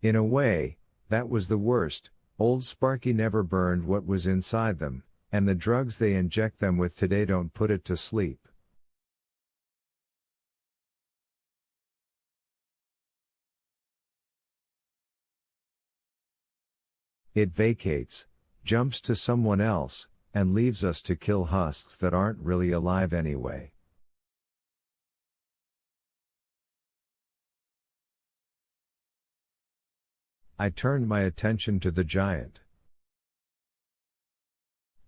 In a way, that was the worst. Old Sparky never burned what was inside them, and the drugs they inject them with today don't put it to sleep. It vacates, jumps to someone else, and leaves us to kill husks that aren't really alive anyway. I turned my attention to the giant.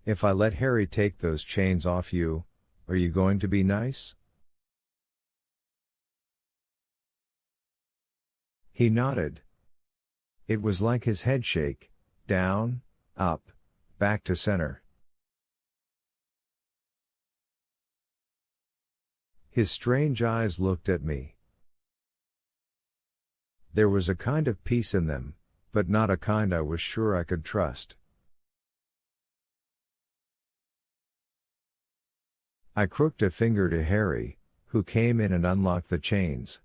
If I let Harry take those chains off you, are you going to be nice? He nodded. It was like his head shake, down, up, back to center. His strange eyes looked at me. There was a kind of peace in them, but not a kind I was sure I could trust. I crooked a finger to Harry, who came in and unlocked the chains.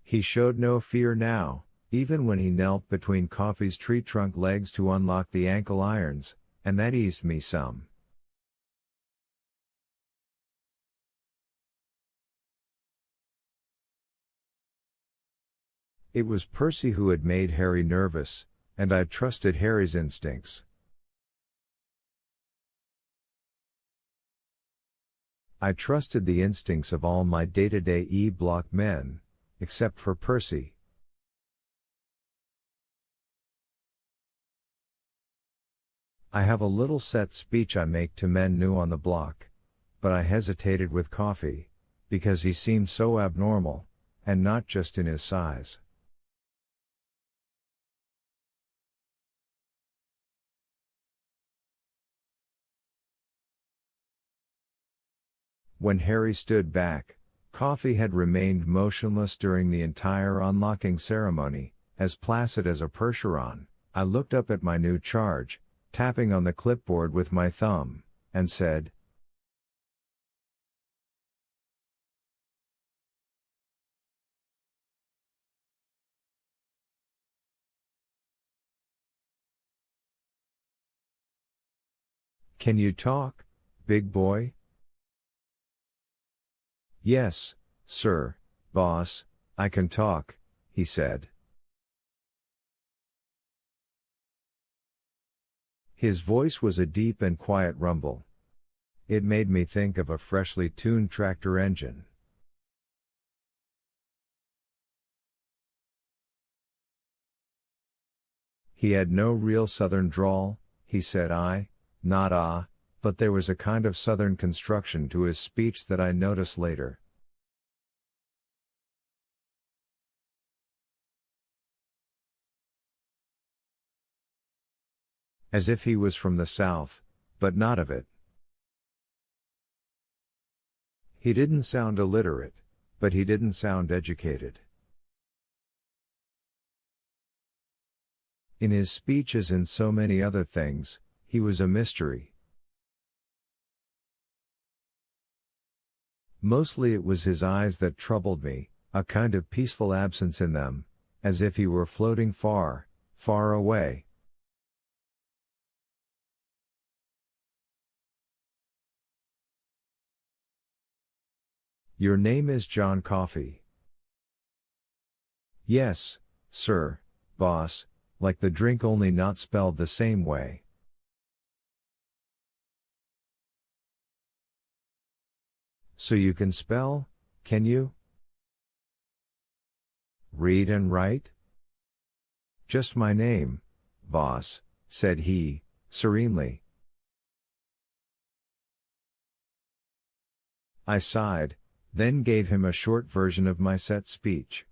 He showed no fear now, even when he knelt between Coffee's tree trunk legs to unlock the ankle irons, and that eased me some. It was Percy who had made Harry nervous, and I trusted Harry's instincts. I trusted the instincts of all my day-to-day E-block men, except for Percy. I have a little set speech I make to men new on the block, but I hesitated with Coffee, because he seemed so abnormal, and not just in his size. When Harry stood back, Coffee had remained motionless during the entire unlocking ceremony, as placid as a Percheron. I looked up at my new charge, tapping on the clipboard with my thumb, and said, "Can you talk, big boy?" "Yes, sir, boss, I can talk," he said. His voice was a deep and quiet rumble. It made me think of a freshly tuned tractor engine. He had no real southern drawl, he said not but there was a kind of southern construction to his speech that I noticed later. As if he was from the South, but not of it. He didn't sound illiterate, but he didn't sound educated. In his speech as in so many other things, he was a mystery. Mostly it was his eyes that troubled me, a kind of peaceful absence in them, as if he were floating far, far away. "Your name is John Coffee." "Yes, sir, boss, like the drink only not spelled the same way." "So you can spell, can you? Read and write?" "Just my name, boss," said he, serenely. I sighed, then gave him a short version of my set speech.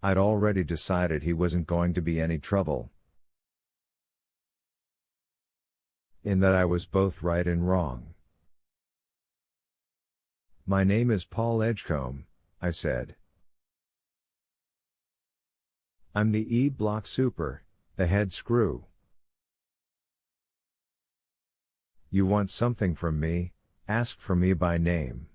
I'd already decided he wasn't going to be any trouble. In that I was both right and wrong. "My name is Paul Edgecombe," I said. "I'm the E-block super, the head screw." "You want something from me, Ask for me by name.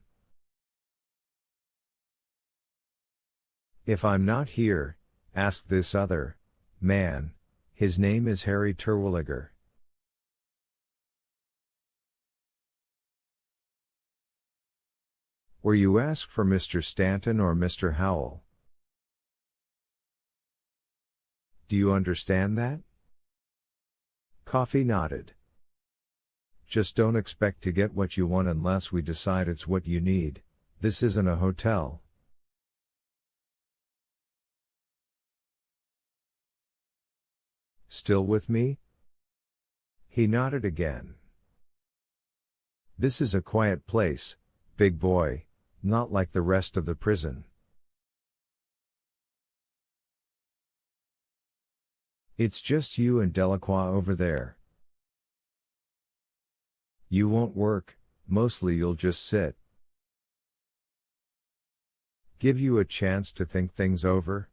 If I'm not here, ask this other man. His name is Harry Terwilliger. Or you ask for Mr. Stanton or Mr. Howell. Do you understand that? Coffee nodded. Just don't expect to get what you want unless we decide it's what you need. This isn't a hotel. Still with me? He nodded again. This is a quiet place, big boy, not like the rest of the prison. It's just you and Delacroix over there. You won't work, mostly you'll just sit. Give you a chance to think things over?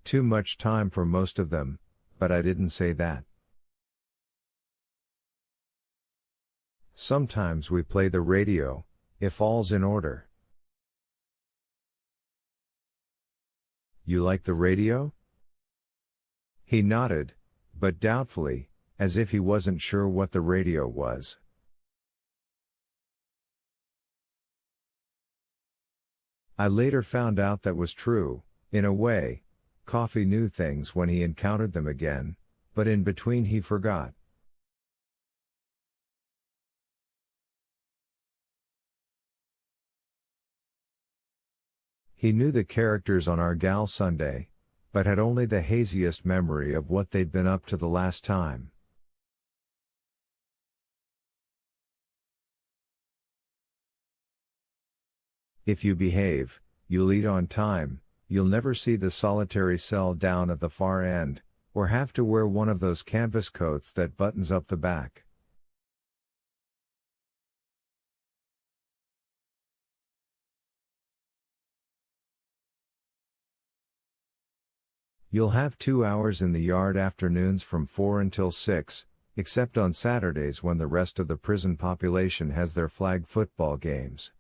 Too much time for most of them, but I didn't say that. Sometimes we play the radio, if all's in order. You like the radio? He nodded, but doubtfully, as if he wasn't sure what the radio was. I later found out that was true, in a way. Coffee knew things when he encountered them again, but in between he forgot. He knew the characters on Argyle Sunday, but had only the haziest memory of what they'd been up to the last time. If you behave, you'll eat on time, you'll never see the solitary cell down at the far end, or have to wear one of those canvas coats that buttons up the back. You'll have 2 hours in the yard afternoons from 4 until 6, except on Saturdays when the rest of the prison population has their flag football games.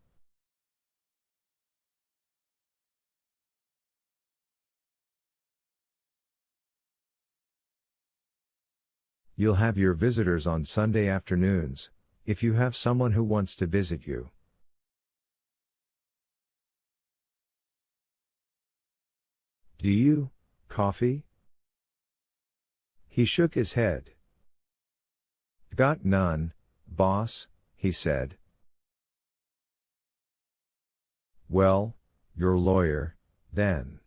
You'll have your visitors on Sunday afternoons, if you have someone who wants to visit you. Do you, Coffee? He shook his head. Got none, boss, he said. Well, your lawyer, then.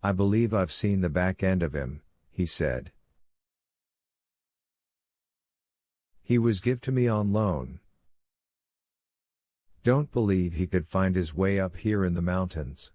I believe I've seen the back end of him, he said. He was give to me on loan. Don't believe he could find his way up here in the mountains.